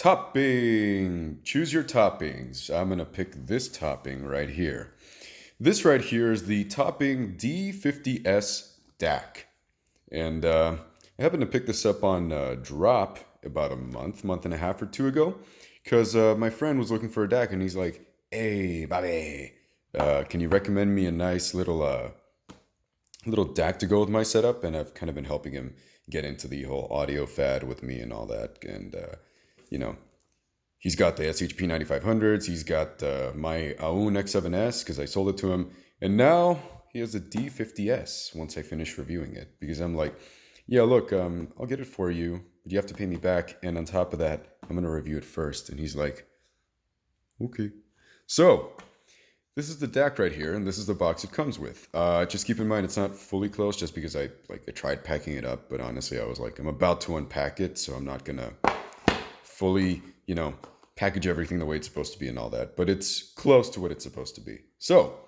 Topping. Choose your toppings. I'm going to pick this topping right here. This right here is the Topping D50s DAC. And I happened to pick this up on Drop about a month and a half or two ago. Because my friend was looking for a DAC and he's like, "Hey, Bobby, can you recommend me a nice little DAC to go with my setup?" And I've kind of been helping him get into the whole audio fad with me and all that. And, you know, he's got the SHP 9500s. He's got my Aune X7S because I sold it to him. And now he has a D50s once I finish reviewing it. Because I'm like, yeah, look, I'll get it for you, but you have to pay me back. And on top of that, I'm going to review it first. And he's like, okay. So this is the DAC right here, and this is the box it comes with. Just keep in mind, it's not fully closed just because I tried packing it up, but honestly, I was like, I'm about to unpack it, so I'm not gonna fully, package everything the way it's supposed to be and all that, but it's close to what it's supposed to be. So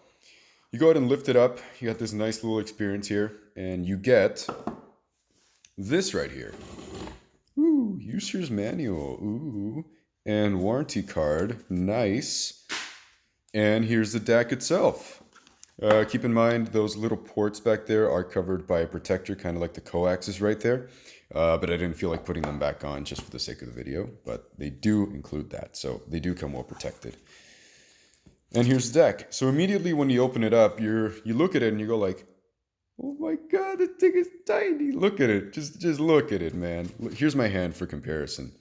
you go ahead and lift it up. You got this nice little experience here, and you get this right here. Ooh, user's manual. Ooh, and warranty card. Nice. And here's the DAC itself. Keep in mind, those little ports back there are covered by a protector, kind of like the coaxes right there. But I didn't feel like putting them back on just for the sake of the video. But they do include that, so they do come well protected. And here's the DAC. So immediately when you open it up, you look at it and you go like, "Oh my God, this thing is tiny. Look at it. Just look at it, man." Here's my hand for comparison.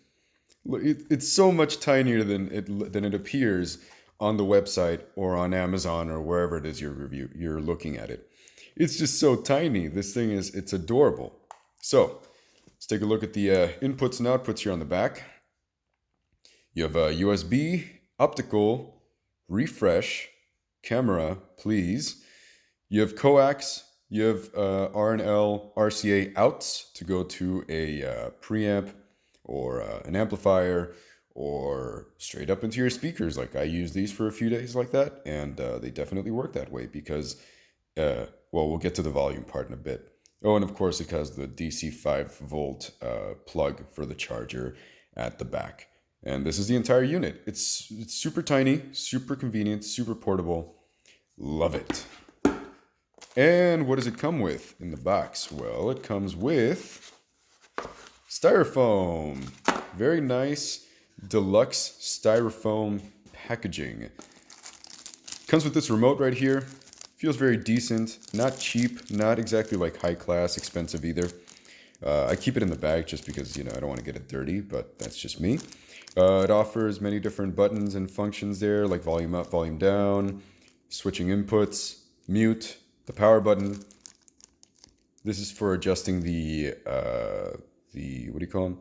It's so much tinier than it appears on the website or on Amazon or wherever it is you're looking at it. It's just so tiny. This thing it's adorable. So let's take a look at the inputs and outputs here on the back. You have a USB, optical, refresh, camera, please. You have coax. You have R&L RCA outs to go to a preamp or an amplifier, or straight up into your speakers. Like I use these for a few days like that, and they definitely work that way because, well, we'll get to the volume part in a bit. Oh, and of course it has the DC 5-volt plug for the charger at the back. And this is the entire unit. It's super tiny, super convenient, super portable. Love it. And what does it come with in the box? Well, it comes with styrofoam. Very nice deluxe styrofoam packaging. Comes with this remote right here. Feels very decent. Not cheap. Not exactly like high class, expensive either. I keep it in the bag just because, I don't want to get it dirty, but that's just me. It offers many different buttons and functions there, like volume up, volume down, switching inputs, mute, the power button. This is for adjusting the what do you call them?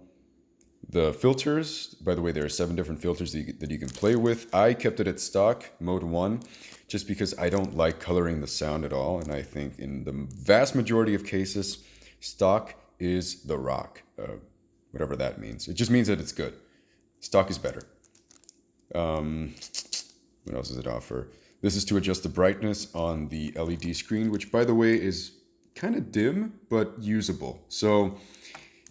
The filters. By the way, there are 7 different filters that you can play with. I kept it at stock, mode 1, just because I don't like coloring the sound at all. And I think in the vast majority of cases, stock is the rock. Whatever that means. It just means that it's good. Stock is better. What else does it offer? This is to adjust the brightness on the LED screen, which, by the way, is kind of dim, but usable. So,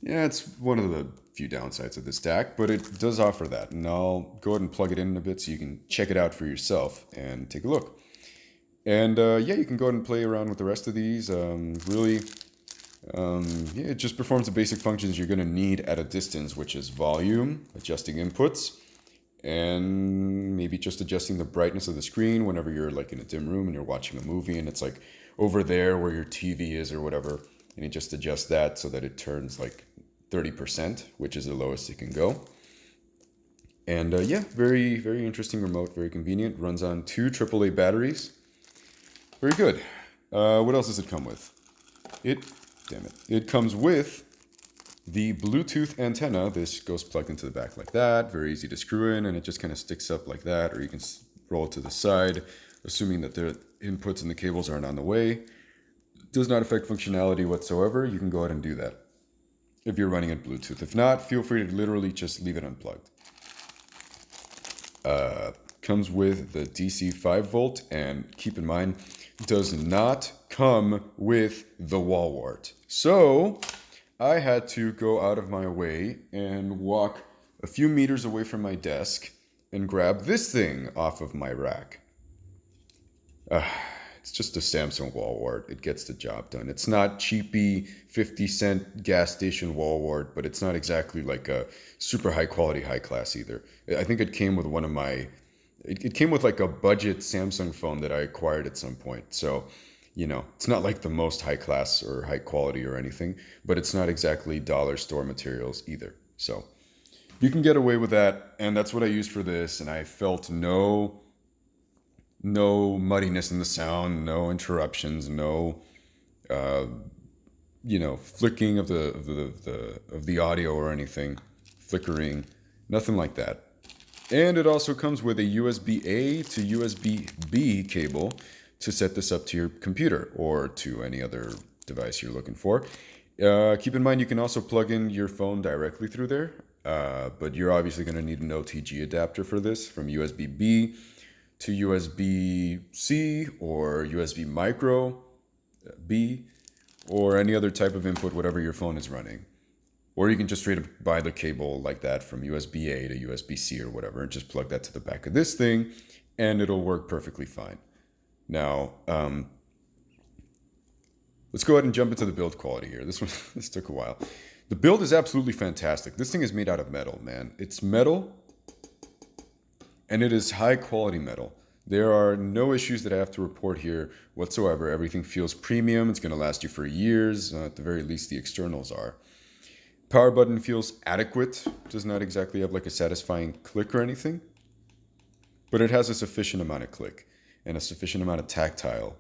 yeah, it's one of the few downsides of this DAC, but it does offer that. And I'll go ahead and plug it in a bit so you can check it out for yourself and take a look. And yeah, you can go ahead and play around with the rest of these. Yeah, it just performs the basic functions you're going to need at a distance, which is volume, adjusting inputs, and maybe just adjusting the brightness of the screen whenever you're like in a dim room and you're watching a movie and it's like over there where your TV is or whatever. And you just adjust that so that it turns like 30%, which is the lowest it can go. And yeah, very, very interesting remote, very convenient. Runs on 2 AAA batteries. Very good. What else does it come with? It comes with the Bluetooth antenna. This goes plugged into the back like that. Very easy to screw in, and it just kind of sticks up like that, or you can roll it to the side, assuming that the inputs and the cables aren't on the way. Does not affect functionality whatsoever. You can go ahead and do that if you're running it Bluetooth. If not, feel free to literally just leave it unplugged. Comes with the DC 5-volt, and keep in mind, does not come with the wall wart. So I had to go out of my way and walk a few meters away from my desk and grab this thing off of my rack. It's just a Samsung wall wart. It gets the job done. It's not cheapy 50-cent gas station wall wart, but it's not exactly like a super high quality, high class either. I think it came with one of my, it came with like a budget Samsung phone that I acquired at some point. So, you know, it's not like the most high class or high quality or anything, but it's not exactly dollar store materials either. So you can get away with that. And that's what I used for this. And I felt no muddiness in the sound, no interruptions, no, you know, flicking of the audio or anything, flickering, nothing like that. And it also comes with a USB-A to USB-B cable to set this up to your computer or to any other device you're looking for. Keep in mind, you can also plug in your phone directly through there, but you're obviously going to need an OTG adapter for this, from USB-B to USB-C or USB micro B or any other type of input, whatever your phone is running. Or you can just straight up buy the cable like that from USB-A to USB-C or whatever and just plug that to the back of this thing and it'll work perfectly fine. Now, let's go ahead and jump into the build quality here. This took a while. The build is absolutely fantastic. This thing is made out of metal, man. It's metal. And it is high quality metal. There are no issues that I have to report here whatsoever. Everything feels premium. It's going to last you for years. At the very least, the externals are. Power button feels adequate. Does not exactly have like a satisfying click or anything. But it has a sufficient amount of click and a sufficient amount of tactile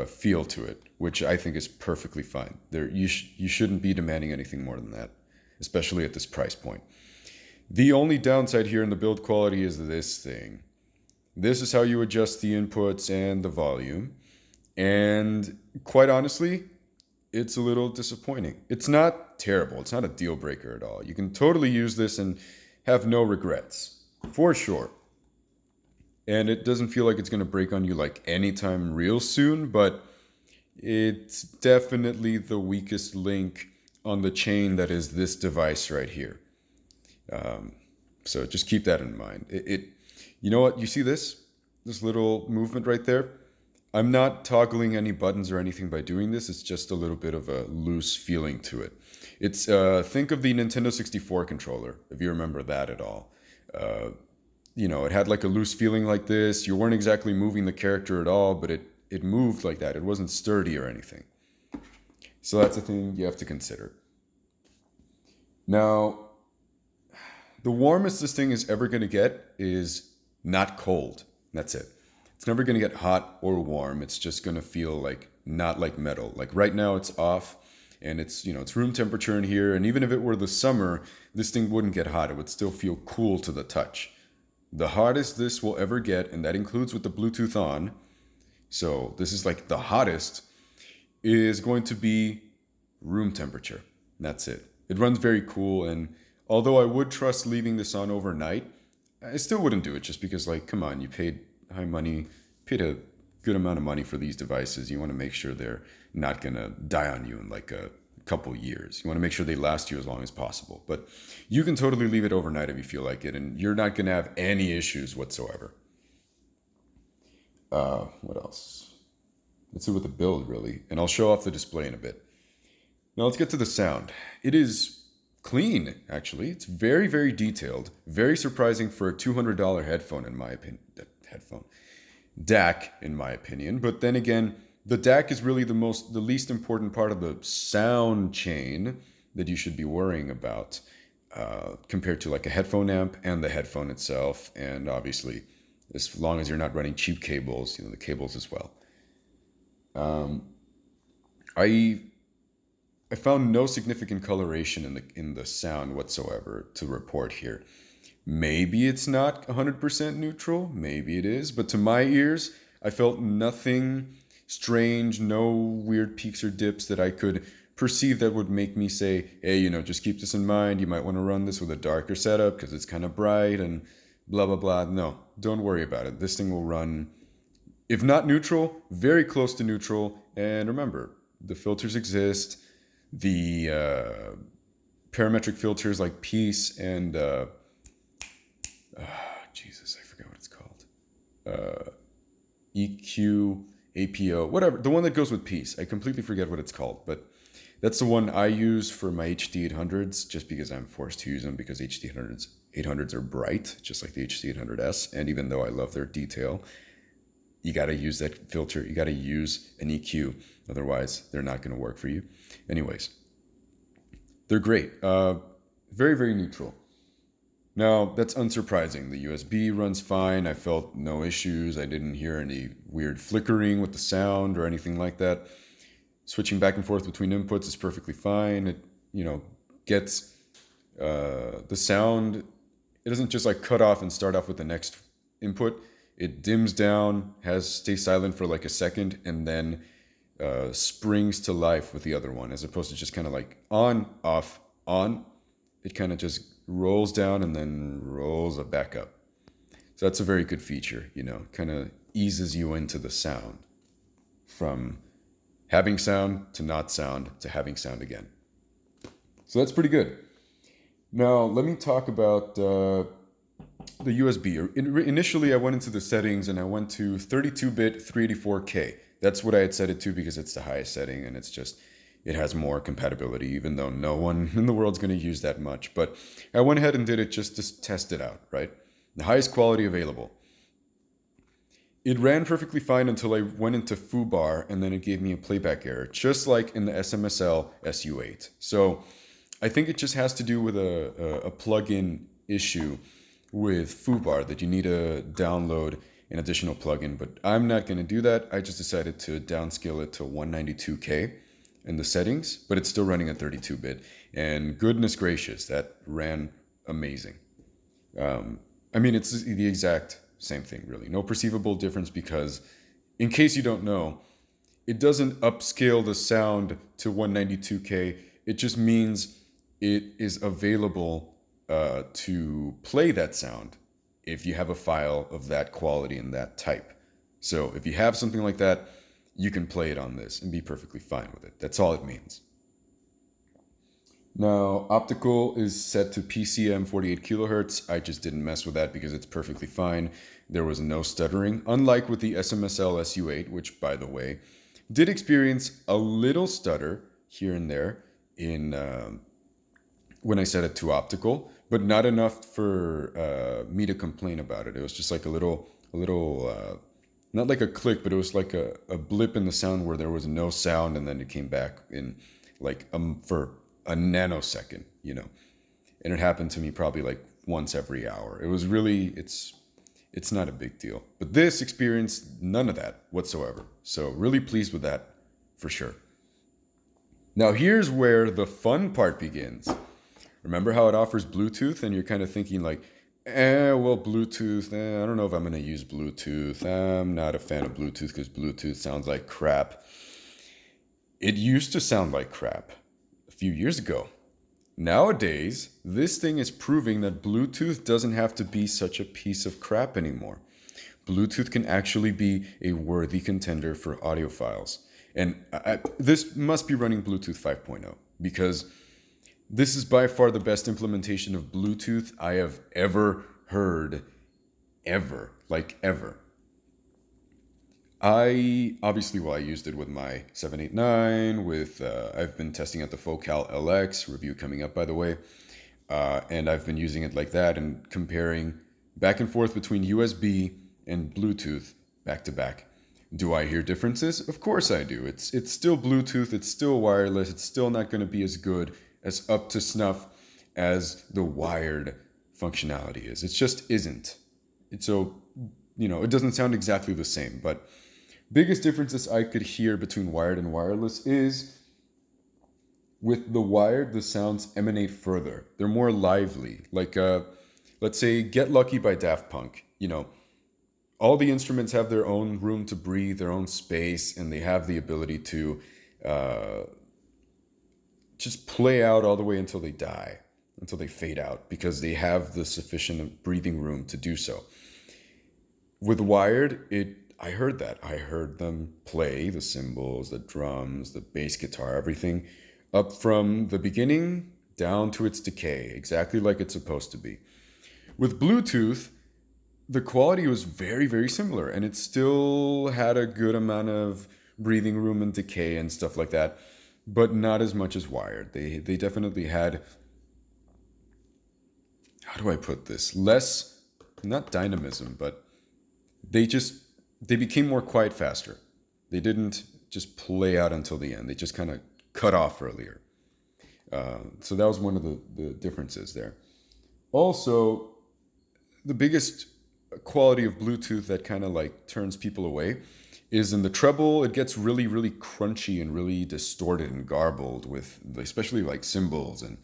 feel to it, which I think is perfectly fine. You shouldn't be demanding anything more than that, especially at this price point. The only downside here in the build quality is this thing. This is how you adjust the inputs and the volume. And quite honestly, it's a little disappointing. It's not terrible. It's not a deal breaker at all. You can totally use this and have no regrets, for sure. And it doesn't feel like it's going to break on you like anytime real soon, but it's definitely the weakest link on the chain that is this device right here. So just keep that in mind. You know what? You see this little movement right there? I'm not toggling any buttons or anything by doing this. It's just a little bit of a loose feeling to it. It's think of the Nintendo 64 controller, if you remember that at all. You know, it had like a loose feeling like this. You weren't exactly moving the character at all, but it moved like that. It wasn't sturdy or anything. So that's a thing you have to consider. Now, the warmest this thing is ever going to get is not cold. That's it. It's never going to get hot or warm. It's just going to feel like not like metal. Like right now it's off and it's, you know, it's room temperature in here. And even if it were the summer, this thing wouldn't get hot. It would still feel cool to the touch. The hottest this will ever get, and that includes with the Bluetooth on, so this is like the hottest, is going to be room temperature. That's it. It runs very cool, and although I would trust leaving this on overnight, I still wouldn't do it just because, like, come on, you paid high money, paid a good amount of money for these devices. You want to make sure they're not going to die on you in like a couple years. You want to make sure they last you as long as possible. But you can totally leave it overnight if you feel like it, and you're not going to have any issues whatsoever. What else? Let's see with the build, really. And I'll show off the display in a bit. Now let's get to the sound. It is clean, actually. It's very, very detailed. Very surprising for a $200 headphone, in my opinion. DAC, in my opinion. But then again, the DAC is really the least important part of the sound chain that you should be worrying about compared to like a headphone amp and the headphone itself. And obviously, as long as you're not running cheap cables, you know, the cables as well. I found no significant coloration in the sound whatsoever to report here. Maybe it's not 100% neutral, maybe it is, but to my ears, I felt nothing strange, no weird peaks or dips that I could perceive that would make me say, hey, you know, just keep this in mind. You might want to run this with a darker setup because it's kind of bright and blah, blah, blah. No, don't worry about it. This thing will run, if not neutral, very close to neutral. And remember, the filters exist. The parametric filters like Peace and Jesus, I forgot what it's called. EQ, APO, whatever. The one that goes with Peace. I completely forget what it's called, but that's the one I use for my HD800s, just because I'm forced to use them because HD800s are bright, just like the HD800S. And even though I love their detail, you got to use that filter. You got to use an EQ. Otherwise, they're not going to work for you. Anyways, they're great. Very, very neutral. Now, that's unsurprising. The USB runs fine. I felt no issues. I didn't hear any weird flickering with the sound or anything like that. Switching back and forth between inputs is perfectly fine. It, gets the sound. It doesn't just like cut off and start off with the next input. It dims down, stays silent for like a second, and then springs to life with the other one, as opposed to just kind of like on, off, on. It kind of just rolls down and then rolls back up. So that's a very good feature, kind of eases you into the sound from having sound to not sound to having sound again. So that's pretty good. Now, let me talk about the USB. Initially, I went into the settings and I went to 32-bit 384K. That's what I had set it to because it's the highest setting and it has more compatibility, even though no one in the world's going to use that much. But I went ahead and did it just to test it out, right? The highest quality available. It ran perfectly fine until I went into foobar, and then it gave me a playback error, just like in the SMSL SU8. So I think it just has to do with a plugin issue with foobar that you need to download an additional plugin. But I'm not going to do that. I just decided to downscale it to 192K. In the settings, but it's still running at 32-bit. And goodness gracious, that ran amazing. It's the exact same thing, really. No perceivable difference because, in case you don't know, it doesn't upscale the sound to 192K. It just means it is available to play that sound if you have a file of that quality and that type. So if you have something like that, you can play it on this and be perfectly fine with it. That's all it means. Now, optical is set to PCM 48 kilohertz. I just didn't mess with that because it's perfectly fine. There was no stuttering, unlike with the SMSL SU8, which, by the way, did experience a little stutter here and there when I set it to optical, but not enough for me to complain about it. It was just like a little not like a click, but it was like a blip in the sound where there was no sound, and then it came back in like for a nanosecond, and it happened to me probably like once every hour. It was really, it's not a big deal, but this experienced none of that whatsoever. So really pleased with that for sure. Now here's where the fun part begins. Remember how it offers Bluetooth, and you're kind of thinking like, Bluetooth, I don't know if I'm going to use Bluetooth. I'm not a fan of Bluetooth because Bluetooth sounds like crap. It used to sound like crap a few years ago. Nowadays, this thing is proving that Bluetooth doesn't have to be such a piece of crap anymore. Bluetooth can actually be a worthy contender for audiophiles. And this must be running Bluetooth 5.0 because this is by far the best implementation of Bluetooth I have ever heard, ever. I used it with my 789, I've been testing out the Focal LX, review coming up by the way, and I've been using it like that and comparing back and forth between USB and Bluetooth back to back. Do I hear differences? Of course I do. It's still Bluetooth, it's still wireless, it's still not going to be as good, as up to snuff as the wired functionality is. It just isn't. It doesn't sound exactly the same, but biggest differences I could hear between wired and wireless is with the wired, the sounds emanate further. They're more lively. Like, let's say Get Lucky by Daft Punk. All the instruments have their own room to breathe, their own space, and they have the ability to just play out all the way until they die, until they fade out, because they have the sufficient breathing room to do so. With wired, I heard that. I heard them play the cymbals, the drums, the bass guitar, everything up from the beginning down to its decay, exactly like it's supposed to be. With Bluetooth, the quality was very, very similar, and it still had a good amount of breathing room and decay and stuff like that, but not as much as wired. They definitely had, how do I put this? Less, not dynamism, but they became more quiet faster. They didn't just play out until the end. They just kind of cut off earlier. So that was one of the differences there. Also, the biggest quality of Bluetooth that kind of like turns people away is in the treble. It gets really, really crunchy and really distorted and garbled with especially like cymbals and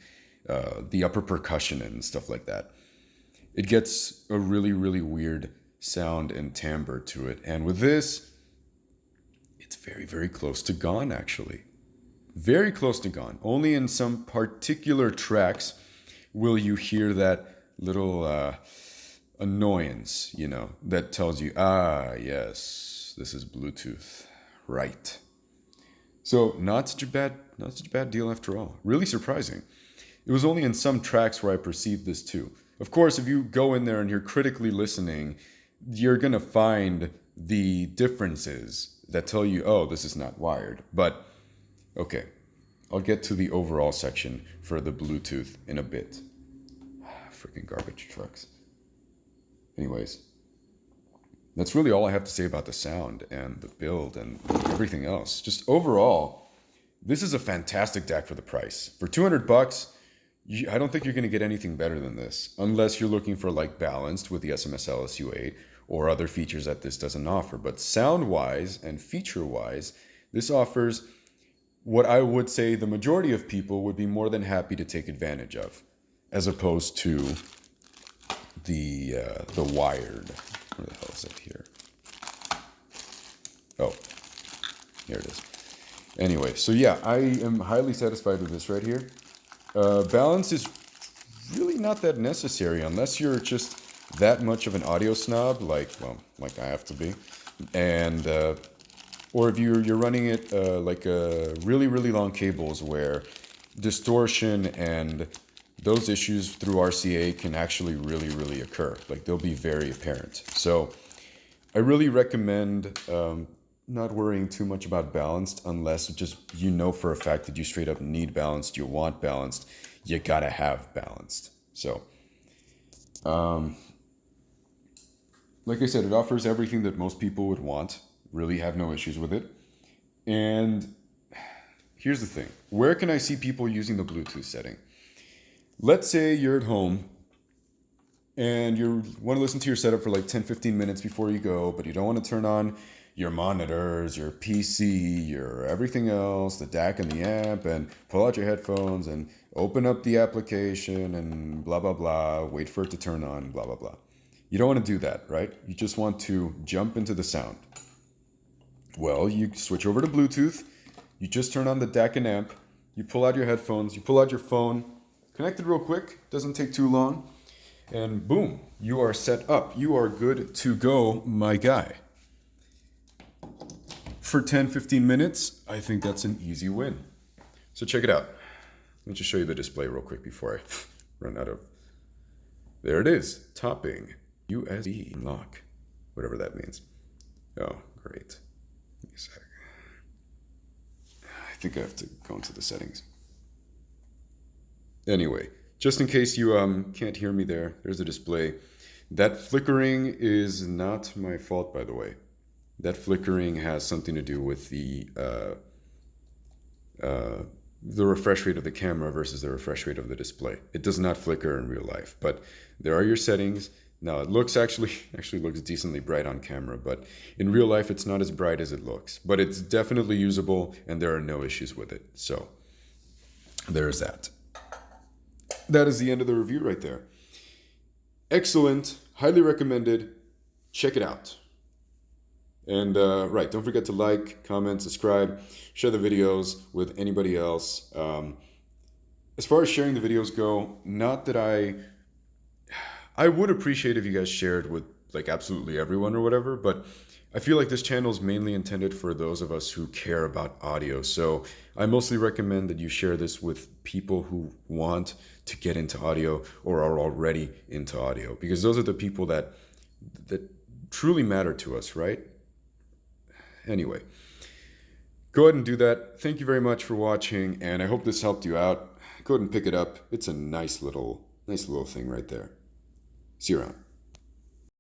the upper percussion and stuff like that. It gets a really, really weird sound and timbre to it. And with this, it's very, very close to gone, actually. Very close to gone. Only in some particular tracks will you hear that little annoyance, you know, that tells you, yes, this is Bluetooth, right? So not such a bad deal after all. Really surprising. It was only in some tracks where I perceived this too. Of course, if you go in there and you're critically listening, you're gonna find the differences that tell you, oh, this is not wired. But okay, I'll get to the overall section for the Bluetooth in a bit. Freaking garbage trucks. Anyways, that's really all I have to say about the sound and the build and everything else. Just overall, this is a fantastic DAC for the price. For $200, I don't think you're going to get anything better than this, unless you're looking for like balanced with the SMSL SU8 or other features that this doesn't offer. But sound-wise and feature-wise, this offers what I would say the majority of people would be more than happy to take advantage of, as opposed to the wired. Where the hell is it here? Oh, here it is. Anyway, so yeah, I am highly satisfied with this right here. Balance is really not that necessary unless you're just that much of an audio snob, like I have to be, and or if you're running it like really, really long cables where distortion and those issues through RCA can actually really, really occur. Like they'll be very apparent. So I really recommend not worrying too much about balanced unless just you know for a fact that you straight up need balanced, you want balanced, you gotta have balanced. So, like I said, it offers everything that most people would want, really have no issues with it. And here's the thing, where can I see people using the Bluetooth setting? Let's say you're at home and you want to listen to your setup for like 10-15 minutes before you go, but you don't want to turn on your monitors, your PC, your everything else, the DAC and the amp, and pull out your headphones and open up the application and blah, blah, blah, wait for it to turn on, blah, blah, blah. You don't want to do that, right? You just want to jump into the sound. Well, you switch over to Bluetooth, you just turn on the DAC and amp, you pull out your headphones, you pull out your phone, connect it real quick, doesn't take too long, and boom, you are set up. You are good to go, my guy. For 10-15 minutes, I think that's an easy win. So check it out. Let me just show you the display real quick before I run out of... There it is, Topping USB lock, whatever that means. Oh, great. Give me a sec. I think I have to go into the settings. Anyway, just in case you can't hear me there's the display. That flickering is not my fault, by the way. That flickering has something to do with the refresh rate of the camera versus the refresh rate of the display. It does not flicker in real life, but there are your settings. Now it looks actually looks decently bright on camera, but in real life it's not as bright as it looks. But it's definitely usable and there are no issues with it. So there's that. That is the end of the review right there. Excellent, highly recommended. Check it out. And right, don't forget to like, comment, subscribe, share the videos with anybody else. As far as sharing the videos go, not that I would appreciate if you guys shared with like absolutely everyone or whatever, but I feel like this channel is mainly intended for those of us who care about audio. So I mostly recommend that you share this with people who want to get into audio or are already into audio, because those are the people that truly matter to us, right? Anyway, go ahead and do that. Thank you very much for watching, and I hope this helped you out. Go ahead and pick it up. It's a nice little thing right there. See you around.